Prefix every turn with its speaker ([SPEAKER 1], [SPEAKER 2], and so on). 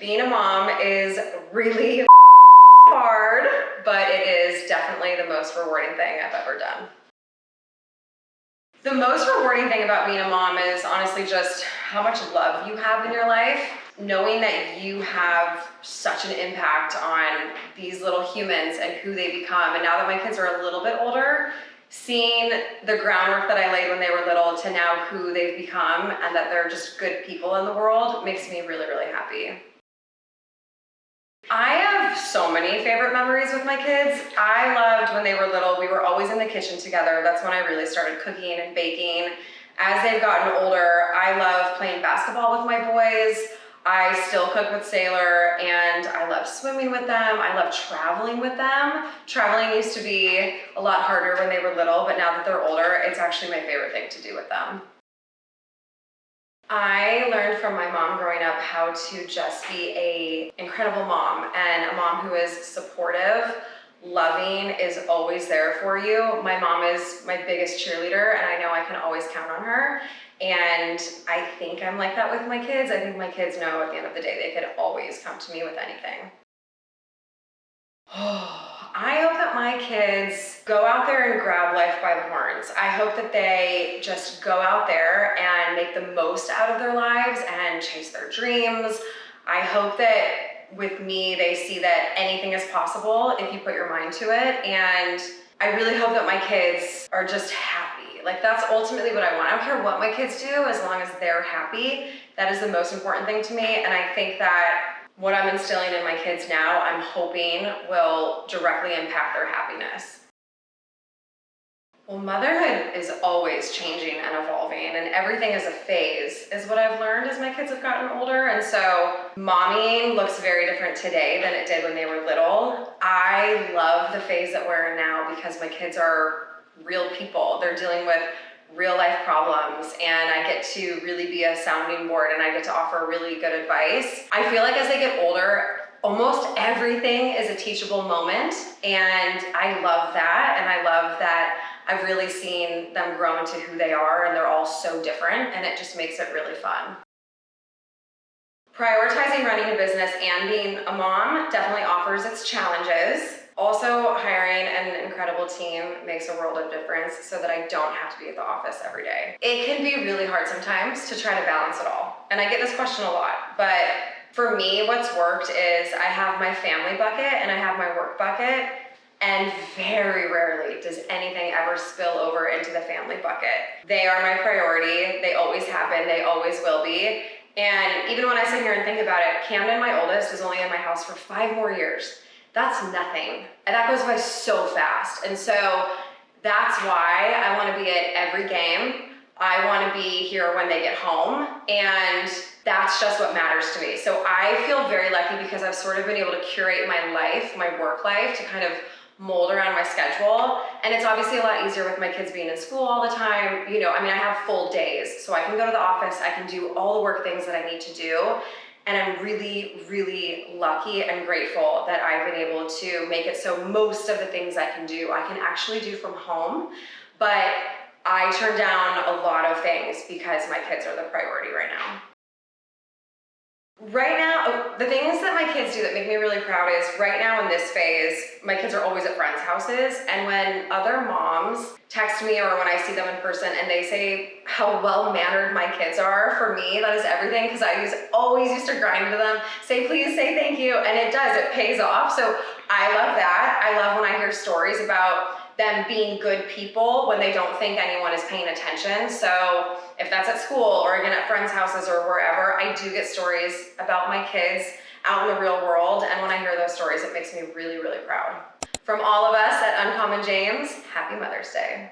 [SPEAKER 1] Being a mom is really hard, but it is definitely the most rewarding thing I've ever done. The most rewarding thing about being a mom is honestly just how much love you have in your life. Knowing that you have such an impact on these little humans and who they become. And now that my kids are a little bit older, seeing the groundwork that I laid when they were little to now who they've become and that they're just good people in the world makes me really, really happy. I have so many favorite memories with my kids. I loved when they were little, we were always in the kitchen together. That's when I really started cooking and baking. As they've gotten older, I love playing basketball with my boys. I still cook with Sailor, and I love swimming with them. I love traveling with them. Traveling used to be a lot harder when they were little, but now that they're older, it's actually my favorite thing to do with them. I learned from my mom growing up how to just be an incredible mom, and a mom who is supportive, loving, is always there for you. My mom is my biggest cheerleader, and I know I can always count on her. And I think I'm like that with my kids. I think my kids know at the end of the day they could always come to me with anything. I hope that my kids go out there and grab life by the horns. I hope that they just go out there and make the most out of their lives and chase their dreams. I hope that with me, they see that anything is possible if you put your mind to it. And I really hope that my kids are just happy. Like, that's ultimately what I want. I don't care what my kids do, as long as they're happy. That is the most important thing to me. And I think that what I'm instilling in my kids now, I'm hoping will directly impact their happiness. Well, motherhood is always changing and evolving, and everything is a phase, is what I've learned as my kids have gotten older. And so mommying looks very different today than it did when they were little. I love the phase that we're in now because my kids are real people. They're dealing with real life problems, and I get to really be a sounding board, and I get to offer really good advice. I feel like as they get older, almost everything is a teachable moment, and I love that. And I love that I've really seen them grow into who they are, and they're all so different, and it just makes it really fun. Prioritizing running a business and being a mom definitely offers its challenges. Also, hiring an incredible team makes a world of difference so that I don't have to be at the office every day. It can be really hard sometimes to try to balance it all. And I get this question a lot, but for me, what's worked is I have my family bucket and I have my work bucket, and very rarely does anything ever spill over into the family bucket. They are my priority. They always have been, they always will be. And even when I sit here and think about it, Camden, my oldest, is only in my house for 5 more years. That's nothing. And that goes by so fast. And so that's why I want to be at every game. I want to be here when they get home. And that's just what matters to me. So I feel very lucky because I've sort of been able to curate my life, my work life, to kind of mold around my schedule. And it's obviously a lot easier with my kids being in school all the time. You know, I mean, I have full days, so I can go to the office, I can do all the work things that I need to do. And I'm really, really lucky and grateful that I've been able to make it so most of the things I can do, I can actually do from home. But I turn down a lot of things because my kids are the priority right now. Right now, the things that my kids do that make me really proud is right now in this phase, my kids are always at friends' houses. And when other moms text me or when I see them in person and they say how well-mannered my kids are, for me, that is everything, because I always used to grind to them, say please, say thank you, and it does, it pays off. So I love that. I love when I hear stories about them being good people when they don't think anyone is paying attention. So if that's at school or again at friends' houses or wherever, I do get stories about my kids out in the real world. And when I hear those stories, it makes me really, really proud. From all of us at Uncommon James, happy Mother's Day.